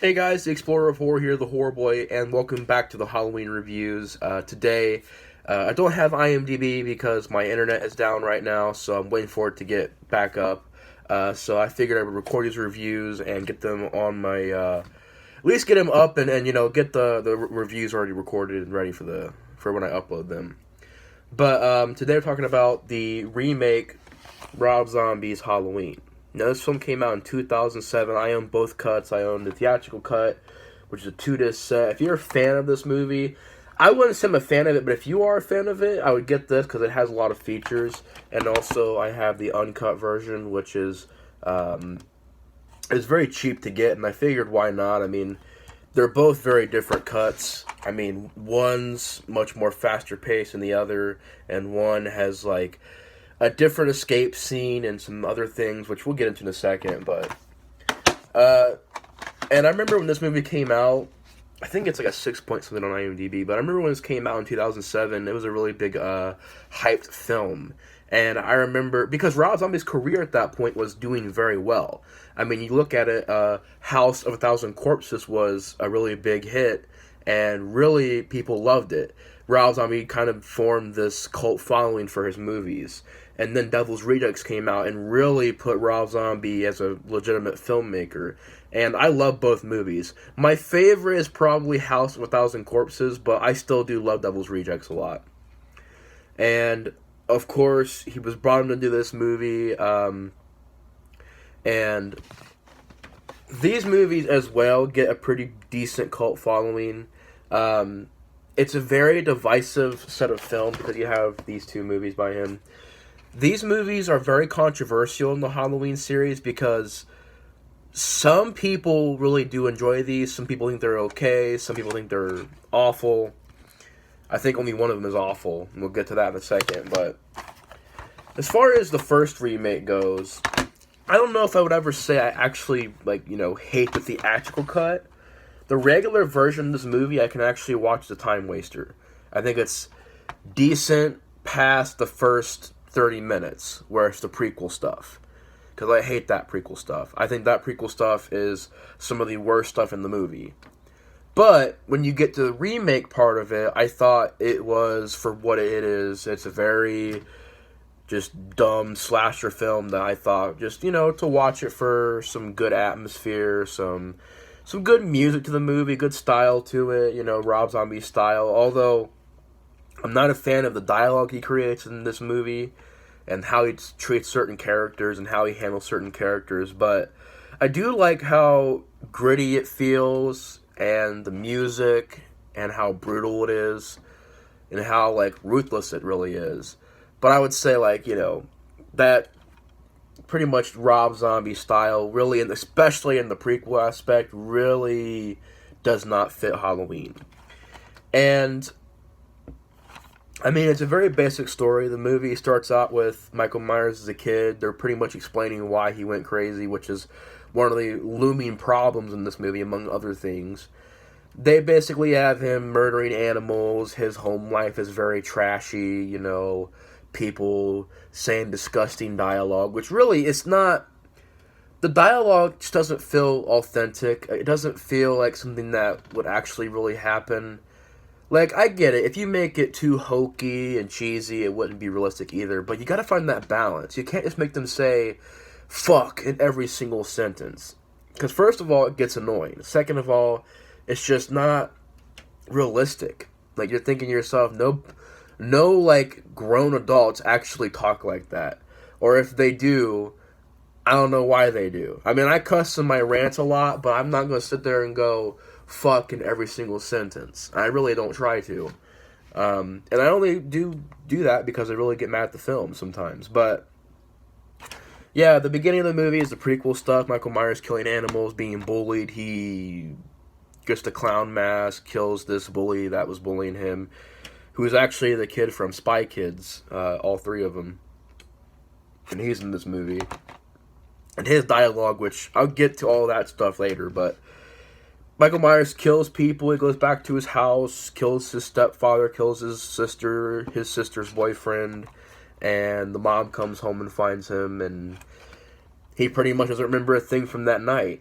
Hey guys, the Explorer of Horror here, the Horror Boy, and welcome back to the Halloween reviews. Today, I don't have IMDb because my internet is down right now, so I'm waiting for it to get back up. So I figured I would record these reviews and get them on my, at least get them up and get the reviews already recorded and ready for when I upload them. But today we're talking about the remake Rob Zombie's Halloween. Now, this film came out in 2007. I own both cuts. I own the theatrical cut, which is a 2-disc set. If you're a fan of this movie, I wouldn't say I'm a fan of it, but if you are a fan of it, I would get this because it has a lot of features. And also, I have the uncut version, which is very cheap to get, and I figured why not? I mean, they're both very different cuts. I mean, one's much more faster paced than the other, and one has like a different escape scene and some other things, which we'll get into in a second. But and I remember when this movie came out, I think it's like a 6 point something on IMDb. But I remember when this came out in 2007, it was a really big hyped film. And I remember because Rob Zombie's career at that point was doing very well. I mean, you look at it, House of a Thousand Corpses was a really big hit, and really people loved it. Rob Zombie kind of formed this cult following for his movies. And then Devil's Rejects came out and really put Rob Zombie as a legitimate filmmaker. And I love both movies. My favorite is probably House of a Thousand Corpses, but I still do love Devil's Rejects a lot. And, of course, he was brought in to do this movie. And these movies as well get a pretty decent cult following. It's a very divisive set of films because you have these two movies by him. These movies are very controversial in the Halloween series because some people really do enjoy these. Some people think they're okay. Some people think they're awful. I think only one of them is awful, and we'll get to that in a second. But as far as the first remake goes, I don't know if I would ever say I actually, hate the theatrical cut. The regular version of this movie, I can actually watch as a time waster. I think it's decent past the first 30 minutes, where it's the prequel stuff. Because I hate that prequel stuff. I think that prequel stuff is some of the worst stuff in the movie. But when you get to the remake part of it, I thought it was for what it is. It's a very just dumb slasher film that I thought just, to watch it for some good atmosphere, some good music to the movie, good style to it, Rob Zombie style. Although I'm not a fan of the dialogue he creates in this movie and how he treats certain characters and how he handles certain characters. But I do like how gritty it feels and the music and how brutal it is and how, ruthless it really is. But I would say, that pretty much Rob Zombie style really, and especially in the prequel aspect, really does not fit Halloween. And I mean, it's a very basic story. The movie starts out with Michael Myers as a kid. They're pretty much explaining why he went crazy, which is one of the looming problems in this movie, among other things. They basically have him murdering animals. His home life is very trashy, people saying disgusting dialogue, which really is not. The dialogue just doesn't feel authentic. It doesn't feel like something that would actually really happen. I get it. If you make it too hokey and cheesy, it wouldn't be realistic either. But you gotta find that balance. You can't just make them say fuck in every single sentence. Because first of all, it gets annoying. Second of all, it's just not realistic. You're thinking to yourself, no, grown adults actually talk like that. Or if they do, I don't know why they do. I mean, I cuss in my rants a lot, but I'm not gonna sit there and go fuck in every single sentence. I really don't try to. And I only do that because I really get mad at the film sometimes. But yeah, the beginning of the movie is the prequel stuff. Michael Myers killing animals, being bullied. He gets the clown mask, kills this bully that was bullying him, who is actually the kid from Spy Kids, all three of them. And he's in this movie. And his dialogue, which I'll get to all that stuff later, but Michael Myers kills people. He goes back to his house, kills his stepfather, kills his sister's boyfriend, and the mom comes home and finds him, and he pretty much doesn't remember a thing from that night.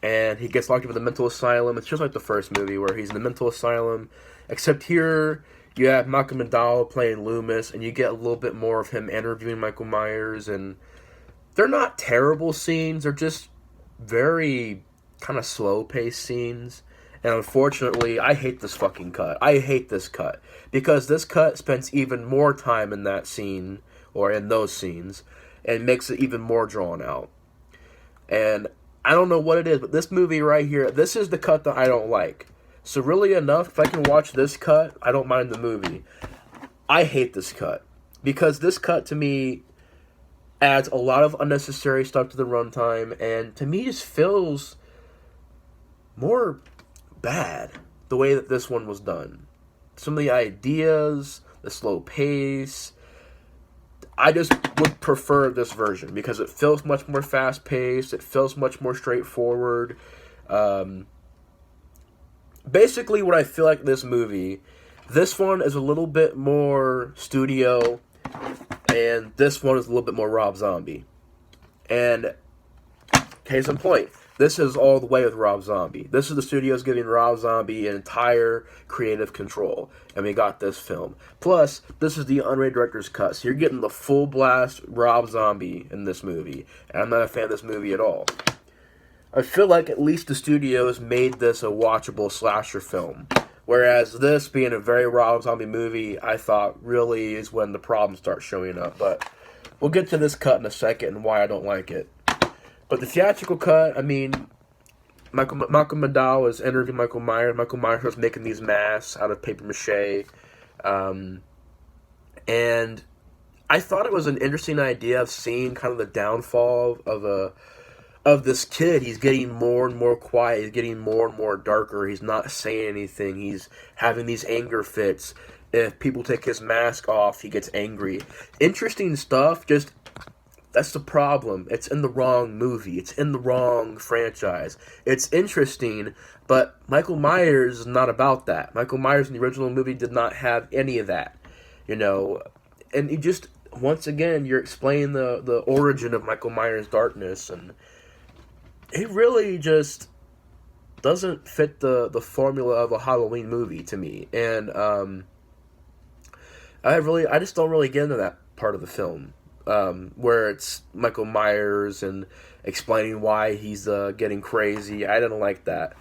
and he gets locked up in the mental asylum. It's just like the first movie where he's in the mental asylum, except here you have Malcolm McDowell playing Loomis, and you get a little bit more of him interviewing Michael Myers, and they're not terrible scenes. They're just very kind of slow-paced scenes. And unfortunately, I hate this fucking cut. I hate this cut. Because this cut spends even more time in that scene, or in those scenes, and makes it even more drawn out. And I don't know what it is, but this movie right here, this is the cut that I don't like. So really enough, if I can watch this cut, I don't mind the movie. I hate this cut. Because this cut, to me, adds a lot of unnecessary stuff to the runtime, and to me just feels more bad the way that this one was done. Some of the ideas, the slow pace, I just would prefer this version because it feels much more fast paced, it feels much more straightforward. Basically what I feel like this movie, this one is a little bit more studio, and this one is a little bit more Rob Zombie. And case in point, this is all the way with Rob Zombie. This is the studios giving Rob Zombie an entire creative control. And we got this film. Plus, this is the unrated director's cut. So you're getting the full blast Rob Zombie in this movie. And I'm not a fan of this movie at all. I feel like at least the studios made this a watchable slasher film. Whereas this, being a very Rob Zombie movie, I thought really is when the problems start showing up. But we'll get to this cut in a second and why I don't like it. But the theatrical cut, I mean, Malcolm McDowell is interviewing Michael Myers. Michael Myers was making these masks out of paper mache. And I thought it was an interesting idea of seeing kind of the downfall of this kid. He's getting more and more quiet. He's getting more and more darker. He's not saying anything. He's having these anger fits. If people take his mask off, he gets angry. Interesting stuff, just... That's the problem. It's in the wrong movie. It's in the wrong franchise. It's interesting, but Michael Myers is not about that. Michael Myers in the original movie did not have any of that, you know. And you just, once again, you're explaining the origin of Michael Myers' darkness, and it really just doesn't fit the formula of a Halloween movie to me. And I just don't really get into that part of the film. Where it's Michael Myers and explaining why he's getting crazy. I didn't like that.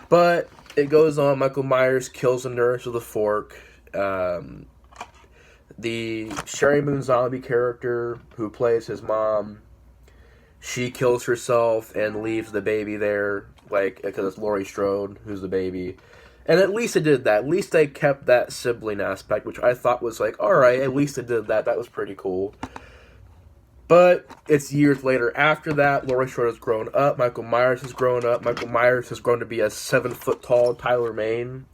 But it goes on. Michael Myers kills a nurse with a fork. The Sherry Moon Zombie character who plays his mom, she kills herself and leaves the baby there, like, because it's Laurie Strode who's the baby. And at least they did that. At least they kept that sibling aspect, which I thought was like, alright, at least they did that. That was pretty cool. But it's years later after that. Laurie Strode has grown up. Michael Myers has grown up. Michael Myers has grown to be a 7-foot-tall Tyler Mane.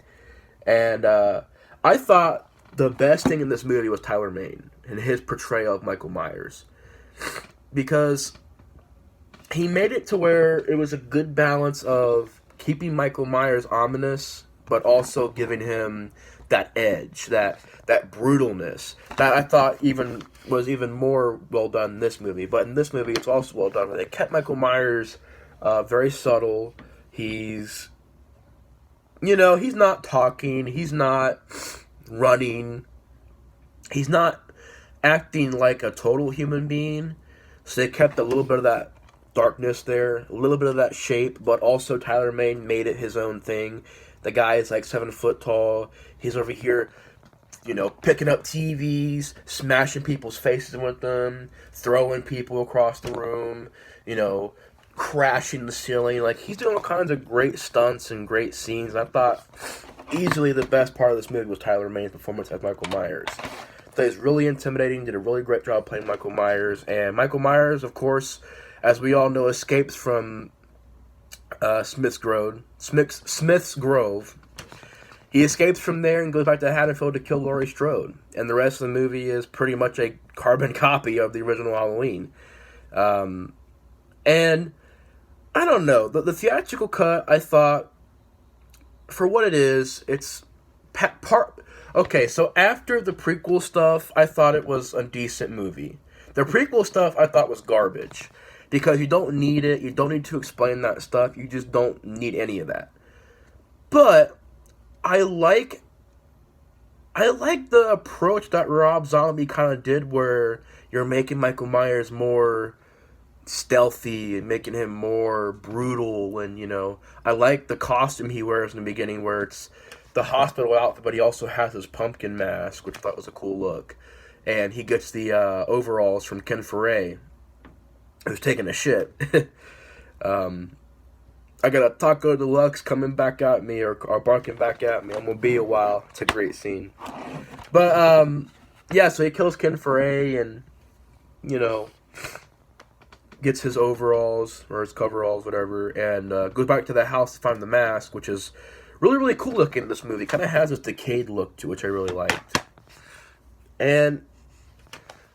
And I thought the best thing in this movie was Tyler Mane and his portrayal of Michael Myers. Because he made it to where it was a good balance of keeping Michael Myers ominous, but also giving him that edge, that brutalness that I thought was even more well done in this movie. But in this movie, it's also well done. They kept Michael Myers very subtle. He's not talking. He's not running. He's not acting like a total human being. So they kept a little bit of that darkness there, a little bit of that shape, but also Tyler Mane made it his own thing. The guy is like 7 foot tall. He's over here, picking up TVs, smashing people's faces with them, throwing people across the room, crashing the ceiling. Like, he's doing all kinds of great stunts and great scenes. I thought easily the best part of this movie was Tyler Mane's performance as Michael Myers. So he's really intimidating, did a really great job playing Michael Myers. And Michael Myers, of course, as we all know, escapes from Smith's Grove. He escapes from there and goes back to Haddonfield to kill Laurie Strode. And the rest of the movie is pretty much a carbon copy of the original Halloween. And I don't know. The theatrical cut, I thought, for what it is, it's part... Okay, so after the prequel stuff, I thought it was a decent movie. The prequel stuff I thought was garbage. because you don't need it. You don't need to explain that stuff. You just don't need any of that. But I like the approach that Rob Zombie kind of did, where you're making Michael Myers more stealthy and making him more brutal. And I like the costume he wears in the beginning, where it's the hospital outfit, but he also has his pumpkin mask, which I thought was a cool look. And he gets the overalls from Ken Foray, who's taking a shit. I got a Taco Deluxe coming back at me, or barking back at me. I'm gonna be a while. It's a great scene. But yeah, so he kills Ken Foray and gets his overalls or his coveralls, whatever, and goes back to the house to find the mask, which is really, really cool looking in this movie. Kind of has this decayed look to it, which I really liked. And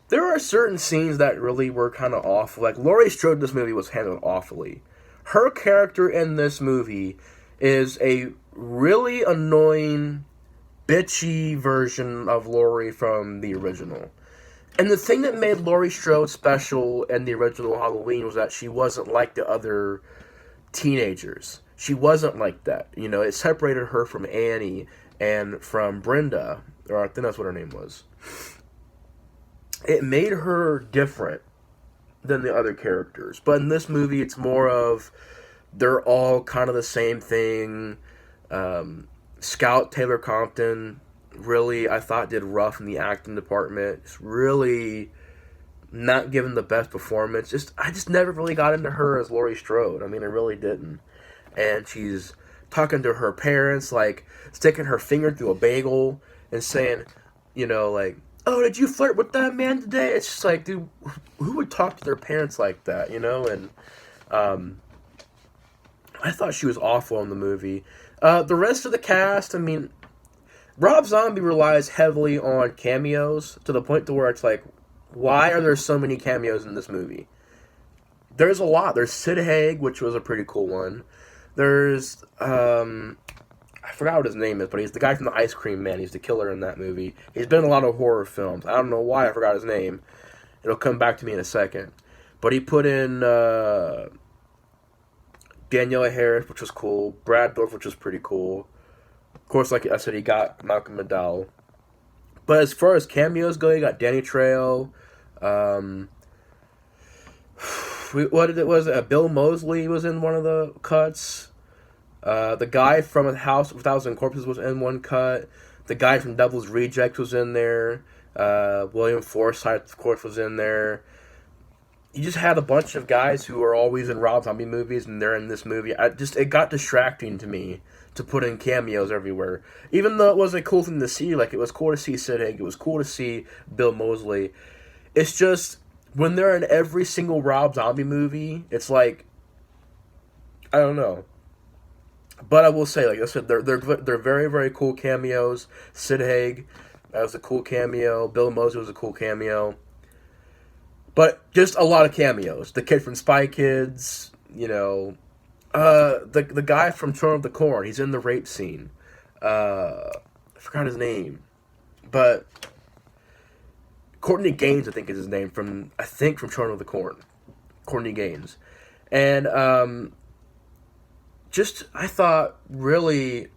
there are certain scenes that really were kind of awful. Like, Laurie Strode in this movie was handled awfully. Her character in this movie is a really annoying, bitchy version of Laurie from the original. And the thing that made Laurie Strode special in the original Halloween was that she wasn't like the other teenagers. She wasn't like that. It separated her from Annie and from Brenda, or I think that's what her name was. It made her different than the other characters. But in this movie, it's more of, they're all kind of the same thing. Scout Taylor Compton really, I thought, did rough in the acting department. It's really not giving the best performance. I just never really got into her as Laurie Strode. I mean, I really didn't. And she's talking to her parents, like, sticking her finger through a bagel and saying, like, oh, did you flirt with that man today? It's just like, dude, who would talk to their parents like that, And I thought she was awful in the movie. The rest of the cast, I mean, Rob Zombie relies heavily on cameos to the point to where it's like, why are there so many cameos in this movie? There's a lot. There's Sid Haig, which was a pretty cool one. There's, I forgot what his name is, but he's the guy from the Ice Cream Man. He's the killer in that movie. He's been in a lot of horror films. I don't know why I forgot his name. It'll come back to me in a second. But he put in Daniela Harris, which was cool. Brad Dourif, which was pretty cool. Of course, like I said, he got Malcolm McDowell. But as far as cameos go, you got Danny Trejo. Bill Moseley was in one of the cuts. The guy from A House with 1,000 Corpses was in one cut. The guy from Devil's Rejects was in there. William Forsythe, of course, was in there. You just had a bunch of guys who are always in Rob Zombie movies, and they're in this movie. It got distracting to me to put in cameos everywhere. Even though it was a cool thing to see, like, it was cool to see Sid Haig, it was cool to see Bill Moseley. It's just, when they're in every single Rob Zombie movie, it's like, I don't know. But I will say, like I said, they're very, very cool cameos. Sid Haig, that was a cool cameo. Bill Moseley was a cool cameo. But just a lot of cameos. The kid from Spy Kids, the guy from Children of the Corn, he's in the rape scene. I forgot his name. But Courtney Gaines, I think is his name, from Children of the Corn. Courtney Gaines. And I thought, really,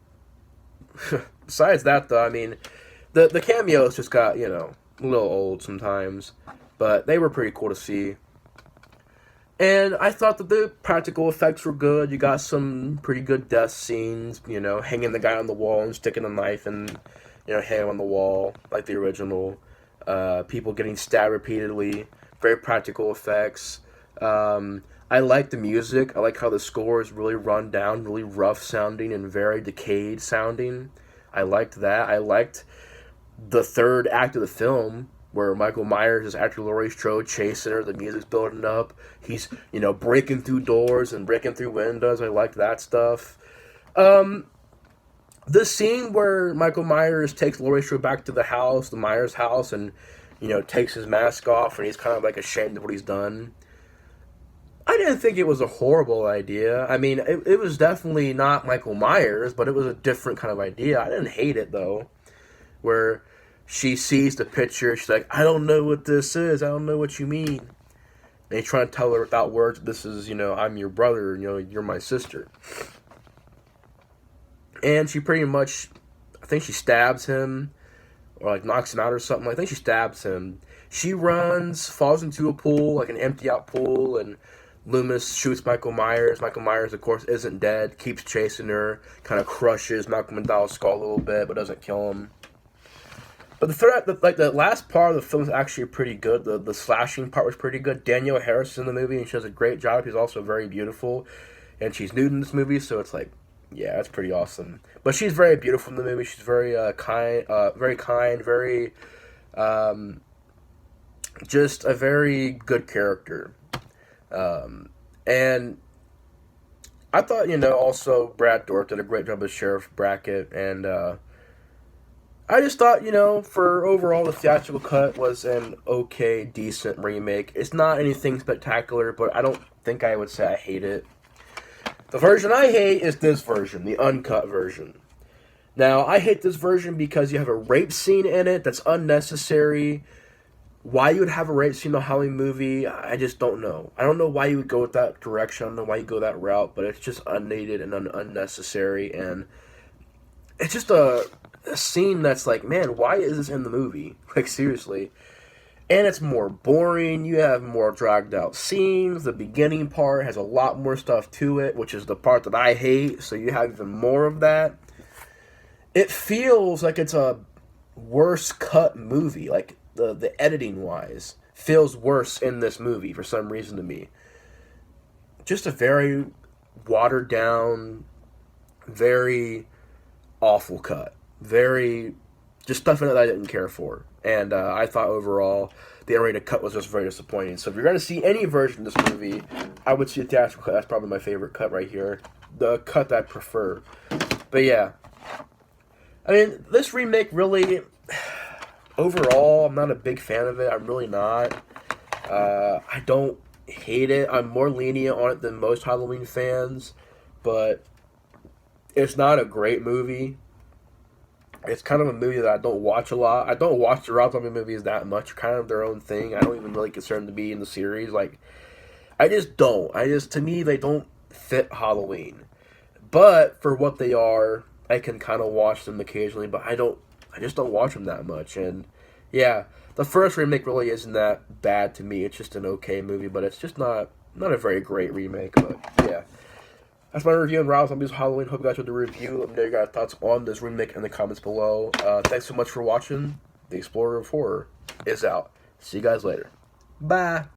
besides that, though, I mean, the cameos just got, a little old sometimes, but they were pretty cool to see. And I thought that the practical effects were good. You got some pretty good death scenes, hanging the guy on the wall and sticking a knife and, hanging on the wall, like the original. People getting stabbed repeatedly. Very practical effects. I like the music. I like how the score is really run down, really rough sounding, and very decayed sounding. I liked that. I liked the third act of the film, where Michael Myers is actually Laurie Strode chasing her. The music's building up. He's, breaking through doors and breaking through windows. I liked that stuff. The scene where Michael Myers takes Laurie Strode back to the house, the Myers house, and, takes his mask off, and he's kind of, like, ashamed of what he's done. I didn't think it was a horrible idea. I mean, it was definitely not Michael Myers, but it was a different kind of idea. I didn't hate it, though, where she sees the picture, she's like, I don't know what this is, I don't know what you mean. and he's trying to tell her without words, this is, I'm your brother, you're my sister. And she pretty much, I think she stabs him, or like knocks him out or something. I think she stabs him. She runs, falls into a pool, like an empty out pool, and Loomis shoots Michael Myers. Michael Myers, of course, isn't dead, keeps chasing her, kind of crushes Malcolm McDowell's skull a little bit, but doesn't kill him. But the last part of the film is actually pretty good. The slashing part was pretty good. Danielle Harris is in the movie, and she does a great job. She's also very beautiful, and she's nude in this movie, so it's like, yeah, that's pretty awesome. But she's very beautiful in the movie. She's very kind, very just a very good character. And I thought, also Brad Dourif did a great job as Sheriff Brackett, and I just thought, for overall, the theatrical cut was an okay, decent remake. It's not anything spectacular, but I don't think I would say I hate it. The version I hate is this version, the uncut version. Now, I hate this version because you have a rape scene in it that's unnecessary. Why you would have a rape scene in a Halloween movie, I just don't know. I don't know why you would go with that direction. I don't know why you go that route, but it's just unneeded and unnecessary, and it's just a scene that's like, man, why is this in the movie? Like, seriously. And it's more boring. You have more dragged out scenes. The beginning part has a lot more stuff to it, which is the part that I hate, so you have even more of that. It feels like it's a worse cut movie, like the editing wise feels worse in this movie for some reason to me. Just a very watered down, very awful cut. Very, just stuff in it that I didn't care for. And I thought overall the unrated cut was just very disappointing. So if you're going to see any version of this movie, I would see a theatrical cut. That's probably my favorite cut right here. The cut that I prefer. But yeah. I mean, this remake really, overall, I'm not a big fan of it. I'm really not. I don't hate it. I'm more lenient on it than most Halloween fans. But it's not a great movie. It's kind of a movie that I don't watch a lot. I don't watch the Rob Zombie movies that much. Kind of their own thing. I don't even really consider them to be in the series. Like, I just don't. To me, they don't fit Halloween. But for what they are, I can kind of watch them occasionally. But I just don't watch them that much. And yeah, the first remake really isn't that bad to me. It's just an okay movie, but it's just not a very great remake. But yeah. That's my review on Rob Zombie's Halloween. Hope you guys enjoyed the review. Let me know your guys' thoughts on this remake in the comments below. Thanks so much for watching. The Explorer of Horror is out. See you guys later. Bye.